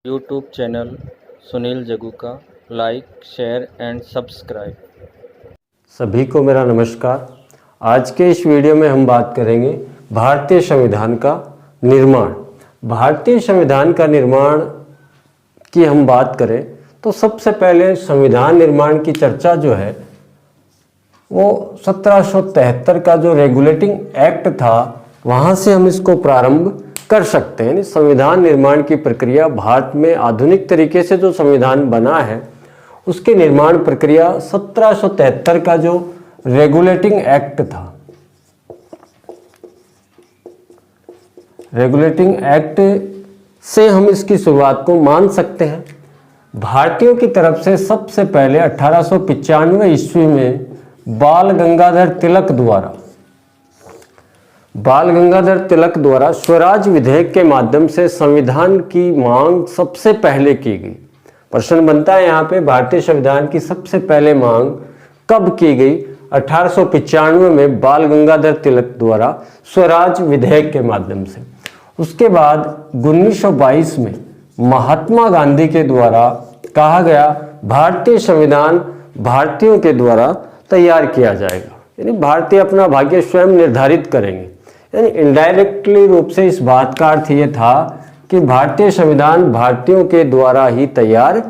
YouTube channel Sunil Jaggu का like, share and subscribe. सभी को मेरा नमस्कार। आज के इस वीडियो में हम बात करेंगे भारतीय संविधान का निर्माण। भारतीय संविधान का निर्माण की हम बात करें तो सबसे पहले संविधान निर्माण की चर्चा जो है वो 1773 का जो रेगुलेटिंग एक्ट था वहाँ से हम इसको प्रारंभ कर सकते हैं। संविधान निर्माण की प्रक्रिया भारत में आधुनिक तरीके से जो संविधान बना है उसके निर्माण प्रक्रिया 1773 का जो रेगुलेटिंग एक्ट था, रेगुलेटिंग एक्ट से हम इसकी शुरुआत को मान सकते हैं। भारतीयों की तरफ से सबसे पहले 1895 ईस्वी में बाल गंगाधर तिलक द्वारा स्वराज विधेयक के माध्यम से संविधान की मांग सबसे पहले की गई। प्रश्न बनता है यहाँ पे, भारतीय संविधान की सबसे पहले मांग कब की गई? 1895 में बाल गंगाधर तिलक द्वारा स्वराज विधेयक के माध्यम से। उसके बाद 1922 में महात्मा गांधी के द्वारा कहा गया भारतीय संविधान भारतीयों के द्वारा तैयार किया जाएगा, यानी भारतीय अपना भाग्य स्वयं निर्धारित करेंगे। यानी इनडायरेक्टली रूप से इस बात का अर्थ ये था कि भारतीय संविधान भारतीयों के द्वारा ही तैयार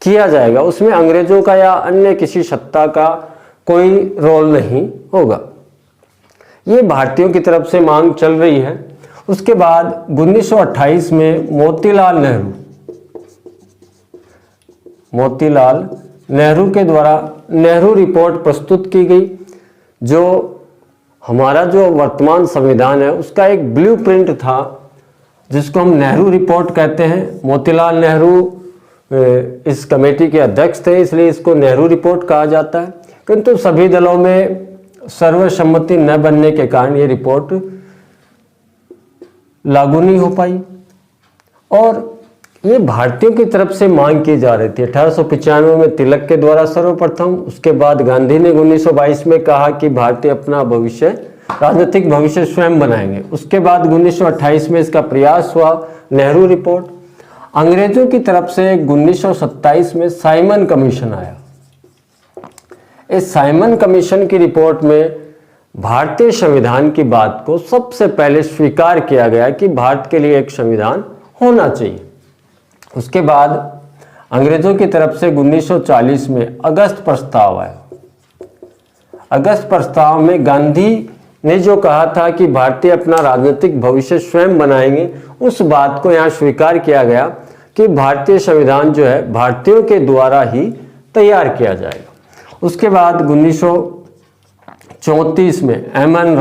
किया जाएगा, उसमें अंग्रेजों का या अन्य किसी सत्ता का कोई रोल नहीं होगा। ये भारतीयों की तरफ से मांग चल रही है। उसके बाद 1928 में मोतीलाल नेहरू के द्वारा नेहरू रिपोर्ट प्रस्तुत की गई, जो हमारा जो वर्तमान संविधान है उसका एक ब्लूप्रिंट था जिसको हम नेहरू रिपोर्ट कहते हैं। मोतीलाल नेहरू इस कमेटी के अध्यक्ष थे, इसलिए इसको नेहरू रिपोर्ट कहा जाता है। किंतु सभी दलों में सर्वसम्मति न बनने के कारण ये रिपोर्ट लागू नहीं हो पाई और ये भारतीयों की तरफ से मांग की जा रही थी। 1895 में तिलक के द्वारा सर्वप्रथम, उसके बाद गांधी ने 1922 में कहा कि भारतीय अपना भविष्य, राजनीतिक भविष्य स्वयं बनाएंगे। उसके बाद 1928 में इसका प्रयास हुआ, नेहरू रिपोर्ट। अंग्रेजों की तरफ से 1927 में साइमन कमीशन आया। इस साइमन कमीशन की रिपोर्ट में भारतीय संविधान की बात को सबसे पहले स्वीकार किया गया कि भारत के लिए एक संविधान होना चाहिए। उसके बाद अंग्रेजों की तरफ से 1940 में अगस्त प्रस्ताव आया। अगस्त प्रस्ताव में गांधी ने जो कहा था कि भारतीय अपना राजनीतिक भविष्य स्वयं बनाएंगे, उस बात को यहाँ स्वीकार किया गया कि भारतीय संविधान जो है भारतीयों के द्वारा ही तैयार किया जाएगा। उसके बाद 1934 में एमएन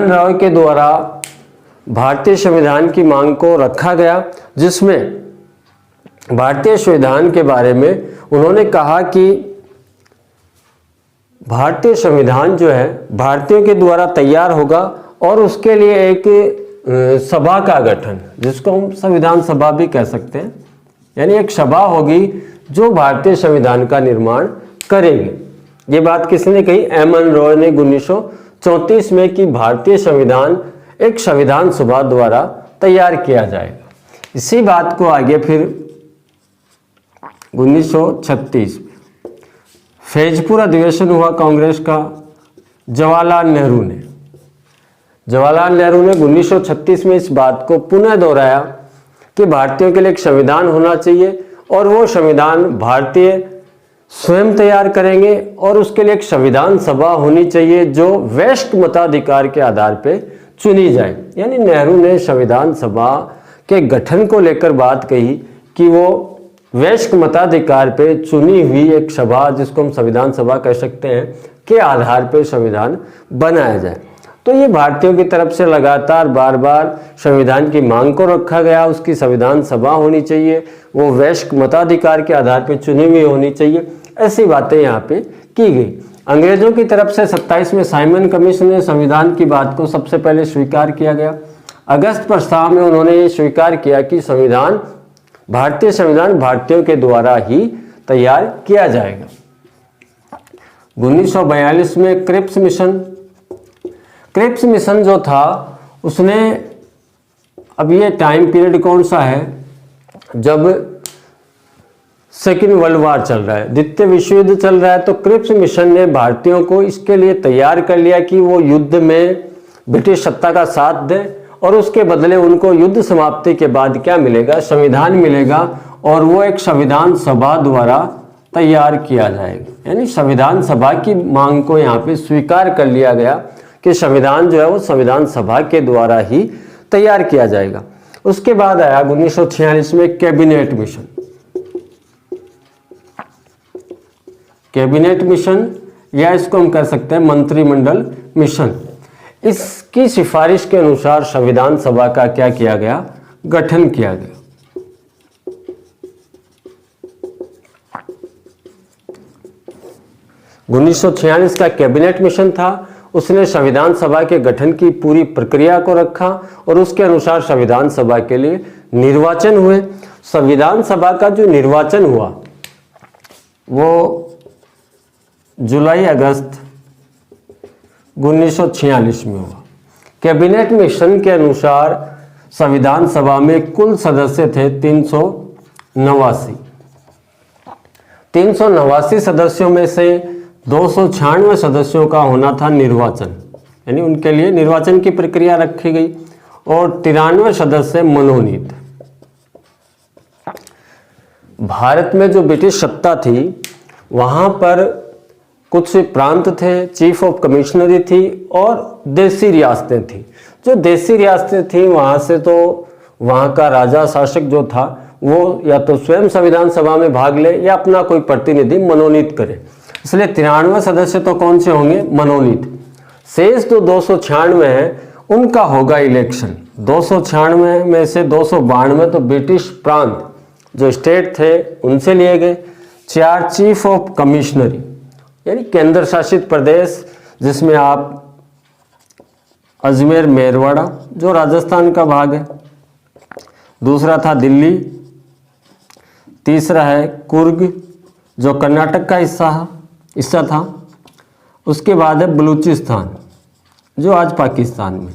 रॉय के द्वारा भारतीय संविधान की मांग को रखा गया, जिसमें भारतीय संविधान के बारे में उन्होंने कहा कि भारतीय संविधान जो है भारतीयों के द्वारा तैयार होगा और उसके लिए एक सभा का गठन, जिसको हम संविधान सभा भी कह सकते हैं, यानी एक सभा होगी जो भारतीय संविधान का निर्माण करेगी। ये बात किसने कही? एमएन रॉय ने 1934 में कि भारतीय संविधान एक संविधान सभा द्वारा तैयार किया जाएगा। इसी बात को आगे फिर 1936 में फैजपुर अधिवेशन हुआ कांग्रेस का। जवाहरलाल नेहरू ने 1936 में इस बात को पुनः दोहराया कि भारतीयों के लिए एक संविधान होना चाहिए और वो संविधान भारतीय स्वयं तैयार करेंगे और उसके लिए एक संविधान सभा होनी चाहिए जो वयस्क मताधिकार के आधार पर चुनी जाए। यानी नेहरू ने संविधान सभा के गठन को लेकर बात कही कि वो वयस्क मताधिकार पे चुनी हुई एक सभा, जिसको हम संविधान सभा कह सकते हैं, के आधार पर संविधान बनाया जाए। तो ये भारतीयों की तरफ से लगातार बार बार संविधान की मांग को रखा गया, उसकी संविधान सभा होनी चाहिए, वो वयस्क मताधिकार के आधार पर चुनी हुई होनी चाहिए, ऐसी बातें यहाँ पे की गई। अंग्रेजों की तरफ से 27 में साइमन कमीशन ने संविधान की बात को सबसे पहले स्वीकार किया गया। अगस्त प्रस्ताव में उन्होंने ये स्वीकार किया कि भारतीय संविधान भारतीयों के द्वारा ही तैयार किया जाएगा। 1942 में क्रिप्स मिशन जो था उसने अब ये टाइम पीरियड कौन सा है, जब सेकेंड वर्ल्ड वार चल रहा है, द्वितीय विश्व युद्ध चल रहा है। तो क्रिप्स मिशन ने भारतीयों को इसके लिए तैयार कर लिया कि वो युद्ध में ब्रिटिश सत्ता का साथ दें और उसके बदले उनको युद्ध समाप्ति के बाद क्या मिलेगा, संविधान मिलेगा, और वो एक संविधान सभा द्वारा तैयार किया जाएगा। यानी संविधान सभा की मांग को यहाँ पे स्वीकार कर लिया गया कि संविधान जो है वो संविधान सभा के द्वारा ही तैयार किया जाएगा। उसके बाद आया 1946 में कैबिनेट मिशन। कैबिनेट मिशन या इसको हम कह सकते हैं मंत्रिमंडल मिशन। इसकी सिफारिश के अनुसार संविधान सभा का क्या किया गया, गठन किया गया। उन्नीस सौ 1946 का कैबिनेट मिशन था, उसने संविधान सभा के गठन की पूरी प्रक्रिया को रखा और उसके अनुसार संविधान सभा के लिए निर्वाचन हुए। संविधान सभा का जो निर्वाचन हुआ वो जुलाई अगस्त 1946 में हुआ। कैबिनेट मिशन के अनुसार संविधान सभा में कुल सदस्य थे 389। 389 सदस्यों में से 296 सदस्यों का होना था निर्वाचन, यानी उनके लिए निर्वाचन की प्रक्रिया रखी गई, और 93 सदस्य मनोनीत। भारत में जो ब्रिटिश सत्ता थी वहां पर कुछ प्रांत थे, चीफ ऑफ कमिश्नरी थी और देसी रियासतें थी। जो देसी रियासतें थी वहाँ से तो वहाँ का राजा शासक जो था वो या तो स्वयं संविधान सभा में भाग ले या अपना कोई प्रतिनिधि मनोनीत करे, इसलिए 93 सदस्य तो कौन से होंगे, मनोनीत। शेष तो 296 है, उनका होगा इलेक्शन। 296 में से 292 तो ब्रिटिश प्रांत जो स्टेट थे उनसे लिए गए। 4 चीफ ऑफ कमिश्नरी यानी केंद्र शासित प्रदेश, जिसमें आप अजमेर मेरवाड़ा जो राजस्थान का भाग है, दूसरा था दिल्ली, तीसरा है कुर्ग जो कर्नाटक का हिस्सा था, उसके बाद है बलूचिस्तान जो आज पाकिस्तान में।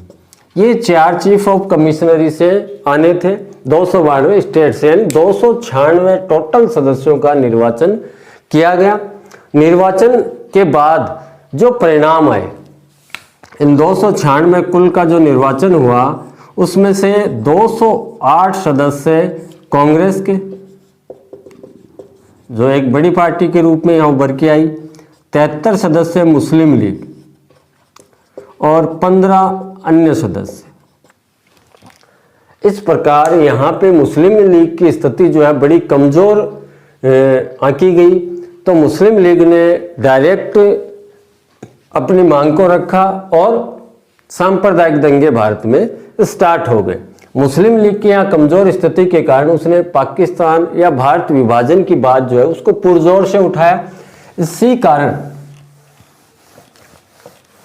ये 4 चीफ ऑफ कमिश्नरी से आने थे 292 स्टेट से, यानी 296 टोटल सदस्यों का निर्वाचन किया गया। निर्वाचन के बाद जो परिणाम आए, इन 296 कुल का जो निर्वाचन हुआ उसमें से 208 सदस्य कांग्रेस के, जो एक बड़ी पार्टी के रूप में यहाँ उभर के आई, 73 सदस्य मुस्लिम लीग और 15 अन्य सदस्य। इस प्रकार यहाँ पे मुस्लिम लीग की स्थिति जो है बड़ी कमजोर आंकी गई। तो मुस्लिम लीग ने डायरेक्ट अपनी मांग को रखा और सांप्रदायिक दंगे भारत में स्टार्ट हो गए। मुस्लिम लीग की यहाँ कमजोर स्थिति के कारण उसने पाकिस्तान या भारत विभाजन की बात जो है उसको पुरजोर से उठाया। इसी कारण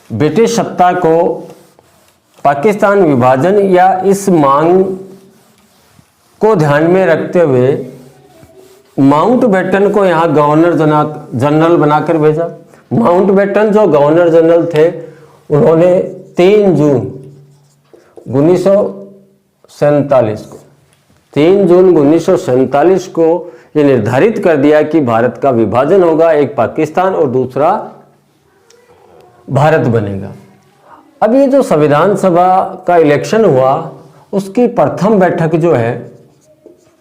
ब्रिटिश सत्ता को पाकिस्तान विभाजन या इस मांग को ध्यान में रखते हुए माउंटबेटन को यहाँ गवर्नर जनरल बनाकर भेजा। माउंटबेटन जो गवर्नर जनरल थे उन्होंने 3 जून 1947 को ये निर्धारित कर दिया कि भारत का विभाजन होगा, एक पाकिस्तान और दूसरा भारत बनेगा। अब ये जो संविधान सभा का इलेक्शन हुआ उसकी प्रथम बैठक जो है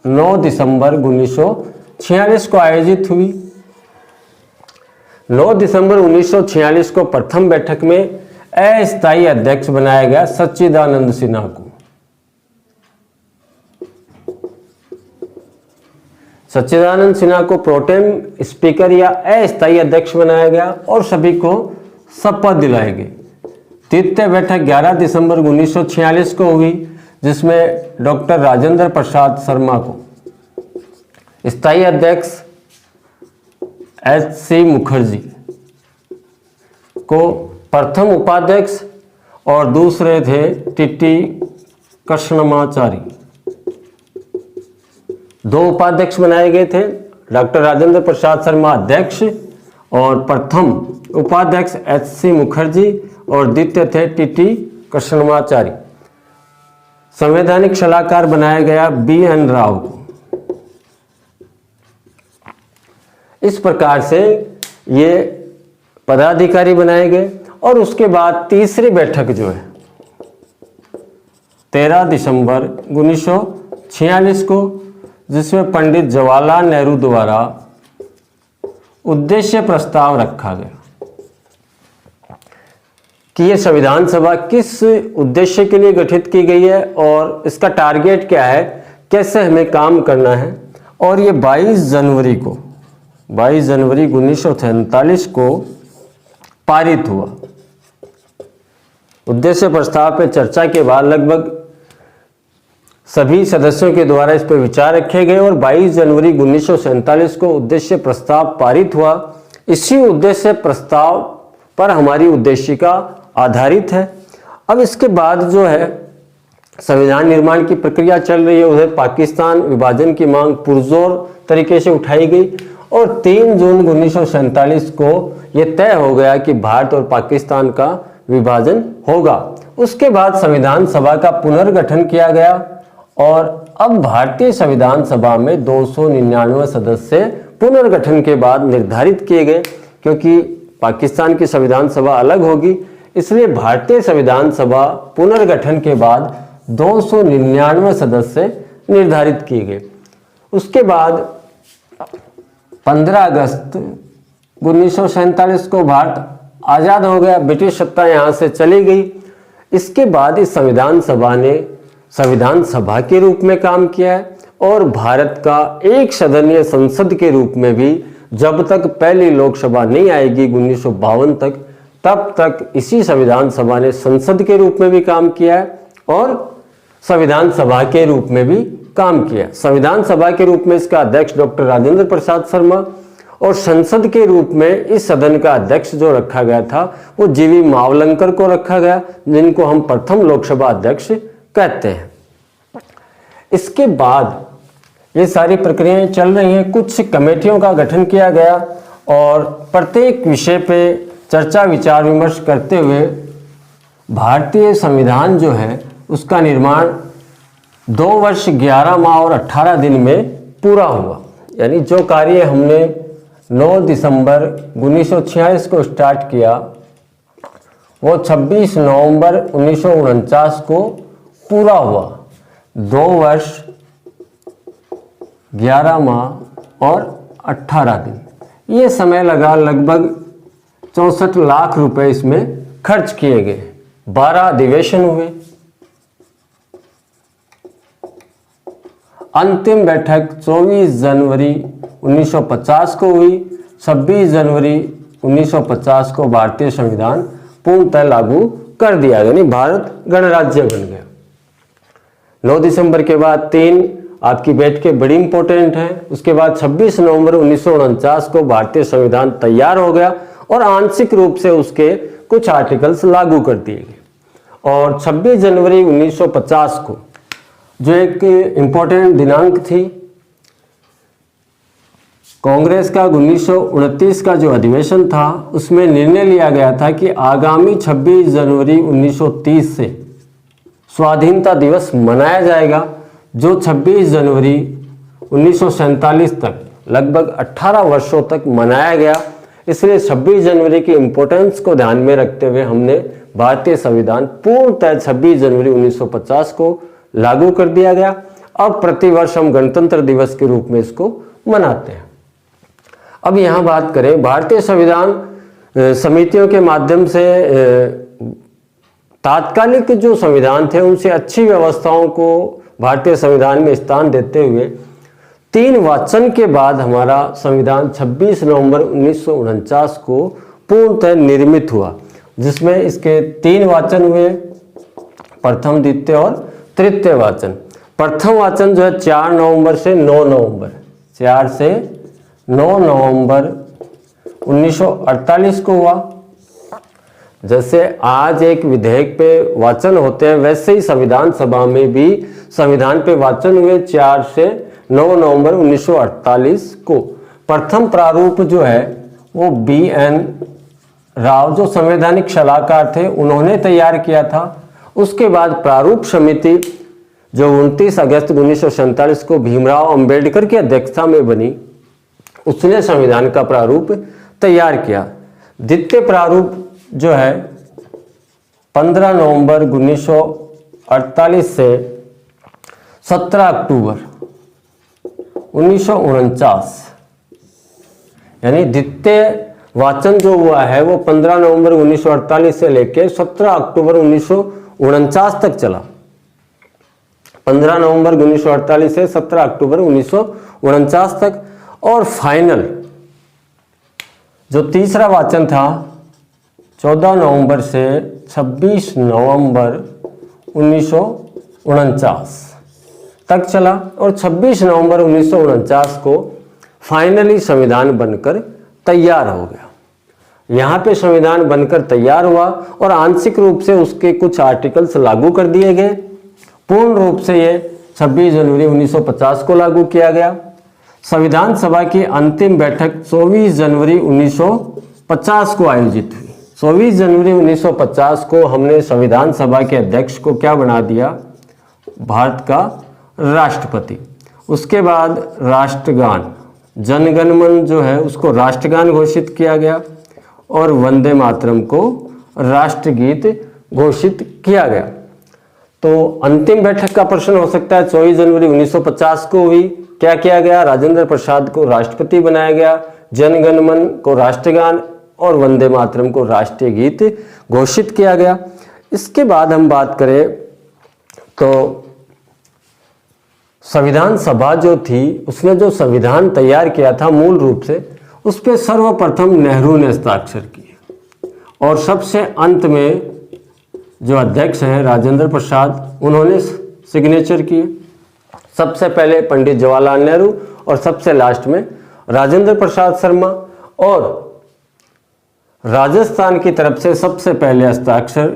9 दिसंबर 1946 को आयोजित हुई। 9 दिसंबर 1946 को प्रथम बैठक में अस्थायी अध्यक्ष बनाया गया सच्चिदानंद सिन्हा को। सच्चिदानंद सिन्हा को प्रोटेम स्पीकर या अस्थायी अध्यक्ष बनाया गया और सभी को शपथ दिलाए गए। द्वितीय बैठक 11 दिसंबर 1946 को हुई, जिसमें डॉक्टर राजेंद्र प्रसाद शर्मा को स्थायी अध्यक्ष, HC मुखर्जी को प्रथम उपाध्यक्ष और दूसरे थे TT कृष्णमाचारी। 2 उपाध्यक्ष बनाए गए थे, डॉक्टर राजेंद्र प्रसाद शर्मा अध्यक्ष और प्रथम उपाध्यक्ष HC मुखर्जी और द्वितीय थे TT कृष्णमाचारी। संवैधानिक सलाहकार बनाया गया BN राव को। इस प्रकार से ये पदाधिकारी बनाए गए। और उसके बाद तीसरी बैठक जो है 13 दिसंबर 1946 को, जिसमें पंडित जवाहरलाल नेहरू द्वारा उद्देश्य प्रस्ताव रखा गया कि ये संविधान सभा किस उद्देश्य के लिए गठित की गई है और इसका टारगेट क्या है, कैसे हमें काम करना है। और ये 22 जनवरी 1947 को पारित हुआ। उद्देश्य प्रस्ताव पे चर्चा के बाद लगभग सभी सदस्यों के द्वारा इस पर विचार रखे गए और 22 जनवरी 1947 को उद्देश्य प्रस्ताव पारित हुआ। इसी उद्देश्य प्रस्ताव पर हमारी उद्देशिका आधारित है। अब इसके बाद जो है संविधान निर्माण की प्रक्रिया चल रही है। उधर पाकिस्तान विभाजन की मांग पुरजोर तरीके से उठाई गई और 3 जून 1947 को यह तय हो गया कि भारत और पाकिस्तान का विभाजन होगा। उसके बाद संविधान सभा का पुनर्गठन किया गया और अब भारतीय संविधान सभा में 299 सदस्य पुनर्गठन के बाद निर्धारित किए गए। क्योंकि पाकिस्तान की संविधान सभा अलग होगी, इसलिए भारतीय संविधान सभा पुनर्गठन के बाद 299 सदस्य निर्धारित किए गए। उसके बाद 15 अगस्त 1947 को भारत आज़ाद हो गया, ब्रिटिश सत्ता यहाँ से चली गई। इसके बाद इस संविधान सभा ने संविधान सभा के रूप में काम किया है और भारत का एक सदनीय संसद के रूप में भी जब तक पहली लोकसभा नहीं आएगी 1952 तक, तब तक इसी संविधान सभा ने संसद के रूप में भी काम किया है और संविधान सभा के रूप में भी काम किया। संविधान सभा के रूप में इसका अध्यक्ष डॉक्टर राजेंद्र प्रसाद शर्मा और संसद के रूप में इस सदन का अध्यक्ष जो रखा गया था वो जीवी मावलंकर को रखा गया, जिनको हम प्रथम लोकसभा अध्यक्ष कहते हैं। इसके बाद ये सारी प्रक्रियाएं चल रही हैं। कुछ कमेटियों का गठन किया गया और प्रत्येक विषय पे चर्चा विचार विमर्श करते हुए भारतीय संविधान जो है उसका निर्माण 2 वर्ष 11 माह और 18 दिन में पूरा हुआ। यानी जो कार्य हमने 9 दिसंबर 1946 को स्टार्ट किया वो 26 नवंबर 1949 को पूरा हुआ। 2 वर्ष 11 माह और 18 दिन ये समय लगा। लगभग 64 लाख रुपए इसमें खर्च किए गए। 12 अधिवेशन हुए। अंतिम बैठक 24 जनवरी 1950 को हुई। 26 जनवरी 1950 को भारतीय संविधान पूर्णतः लागू कर दिया, यानी भारत गणराज्य बन गया। 9 दिसंबर के बाद 3 आपकी बैठकें बड़ी इंपॉर्टेंट हैं। उसके बाद 26 नवंबर 1949 को भारतीय संविधान तैयार हो गया और आंशिक रूप से उसके कुछ आर्टिकल्स लागू कर दिए गए। और 26 जनवरी 1950 को जो एक इम्पोर्टेंट दिनांक थी, कांग्रेस का 1929 का जो अधिवेशन था उसमें निर्णय लिया गया था कि आगामी 26 जनवरी 1930 से स्वाधीनता दिवस मनाया जाएगा, जो 26 जनवरी 1947 तक लगभग 18 वर्षों तक मनाया गया। इसलिए 26 जनवरी की इम्पोर्टेंस को ध्यान में रखते हुए हमने भारतीय संविधान पूर्णतः 26 जनवरी 1950 को लागू कर दिया गया। अब प्रतिवर्ष हम गणतंत्र दिवस के रूप में इसको मनाते हैं। अब यहाँ बात करें भारतीय संविधान समितियों के माध्यम से तात्कालिक जो संविधान थे उनसे अच्छी व्यवस्थाओं को भारतीय संविधान में स्थान देते हुए 3 वाचन के बाद हमारा संविधान 26 नवंबर 1949 को पूर्णतः निर्मित हुआ, जिसमें इसके 3 वाचन हुए, प्रथम, द्वितीय और तृतीय वाचन। प्रथम वाचन जो है 4 नवंबर से 9 नवंबर 4 से 9 नवंबर 1948 को हुआ। जैसे आज एक विधेयक पे वाचन होते हैं, वैसे ही संविधान सभा में भी संविधान पे वाचन हुए 4 से 9 नवंबर 1948 को। प्रथम प्रारूप जो है वो BN राव जो संवैधानिक सलाहकार थे उन्होंने तैयार किया था। उसके बाद प्रारूप समिति जो 29 अगस्त 1947 को भीमराव अंबेडकर की अध्यक्षता में बनी, उसने संविधान का प्रारूप तैयार किया। द्वितीय प्रारूप जो है 15 नवंबर 1948 से 17 अक्टूबर 1949, यानी द्वितीय वाचन जो हुआ है वो 15 नवंबर 1948 से लेकर 17 अक्टूबर 1949 तक चला। 15 नवंबर 1948 से 17 अक्टूबर 1949 तक। और फाइनल जो तीसरा वाचन था 14 नवंबर से 26 नवंबर 1949 तक चला। और 26 नवंबर 1949 को फाइनली संविधान बनकर तैयार हो गया। यहाँ पे संविधान बनकर तैयार हुआ और आंशिक रूप से उसके कुछ आर्टिकल्स लागू कर दिए गए। पूर्ण रूप से ये 26 जनवरी 1950 को लागू किया गया। संविधान सभा की अंतिम बैठक 24 जनवरी 1950 को आयोजित हुई। 24 जनवरी 1950 को हमने संविधान सभा के अध्यक्ष को क्या बना दिया? भारत का राष्ट्रपति। उसके बाद राष्ट्रगान, जनगण मन जो है उसको राष्ट्रगान घोषित किया गया और वंदे मातरम को राष्ट्रगीत घोषित किया गया। तो अंतिम बैठक का प्रश्न हो सकता है 24 जनवरी 1950 को हुई। क्या किया गया? राजेंद्र प्रसाद को राष्ट्रपति बनाया गया, जनगण मन को राष्ट्रगान और वंदे मातरम को राष्ट्रीय गीत घोषित किया गया। इसके बाद हम बात करें तो संविधान सभा जो थी उसने जो संविधान तैयार किया था मूल रूप से, उस पर सर्वप्रथम नेहरू ने हस्ताक्षर किए और सबसे अंत में जो अध्यक्ष हैं राजेंद्र प्रसाद, उन्होंने सिग्नेचर किए। सबसे पहले पंडित जवाहरलाल नेहरू और सबसे लास्ट में राजेंद्र प्रसाद शर्मा। और राजस्थान की तरफ से सबसे पहले हस्ताक्षर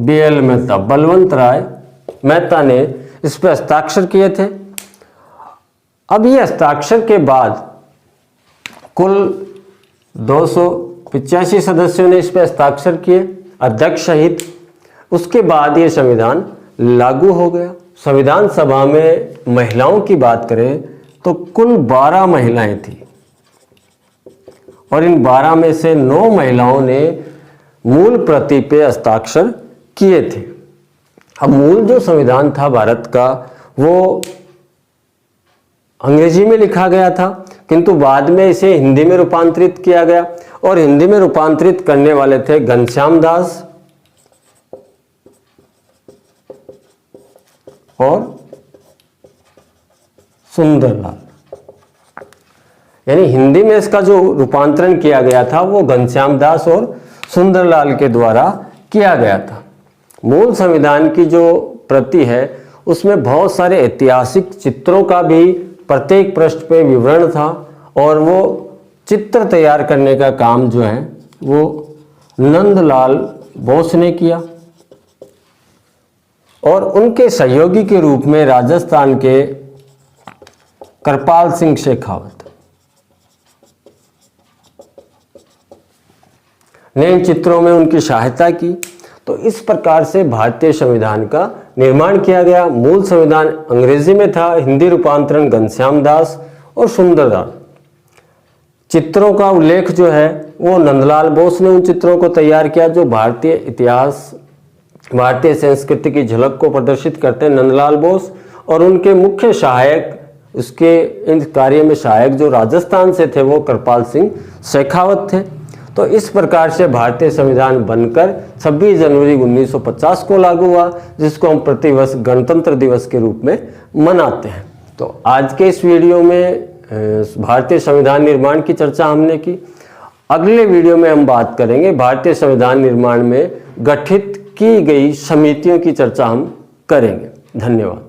BL मेहता, बलवंत राय मेहता ने इस पर हस्ताक्षर किए थे। अब ये हस्ताक्षर के बाद कुल 285 सदस्यों ने इस पर हस्ताक्षर किए, अध्यक्ष सहित। उसके बाद ये संविधान लागू हो गया। संविधान सभा में महिलाओं की बात करें तो कुल 12 महिलाएं थी और इन 12 में से 9 महिलाओं ने मूल प्रति पे हस्ताक्षर किए थे। अब मूल जो संविधान था भारत का वो अंग्रेजी में लिखा गया था, किंतु बाद में इसे हिंदी में रूपांतरित किया गया और हिंदी में रूपांतरित करने वाले थे घनश्याम दास और सुंदरलाल। यानी हिंदी में इसका जो रूपांतरण किया गया था वो घनश्याम दास और सुंदरलाल के द्वारा किया गया था। मूल संविधान की जो प्रति है उसमें बहुत सारे ऐतिहासिक चित्रों का भी प्रत्येक पृष्ठ पे विवरण था और वो चित्र तैयार करने का काम जो है वो नंदलाल बोस ने किया और उनके सहयोगी के रूप में राजस्थान के कृपाल सिंह शेखावत ने इन चित्रों में उनकी सहायता की। तो इस प्रकार से भारतीय संविधान का निर्माण किया गया। मूल संविधान अंग्रेजी में था, हिंदी रूपांतरण घनश्याम दास और सुंदरलाल। चित्रों का उल्लेख जो है वो नंदलाल बोस ने उन चित्रों को तैयार किया जो भारतीय इतिहास, भारतीय संस्कृति की झलक को प्रदर्शित करते हैं, नंदलाल बोस। और उनके मुख्य सहायक, उसके इन कार्य में सहायक जो राजस्थान से थे वो कृपाल सिंह शेखावत थे। तो इस प्रकार से भारतीय संविधान बनकर 26 जनवरी 1950 को लागू हुआ, जिसको हम प्रतिवर्ष गणतंत्र दिवस के रूप में मनाते हैं। तो आज के इस वीडियो में भारतीय संविधान निर्माण की चर्चा हमने की। अगले वीडियो में हम बात करेंगे भारतीय संविधान निर्माण में गठित की गई समितियों की चर्चा हम करेंगे। धन्यवाद।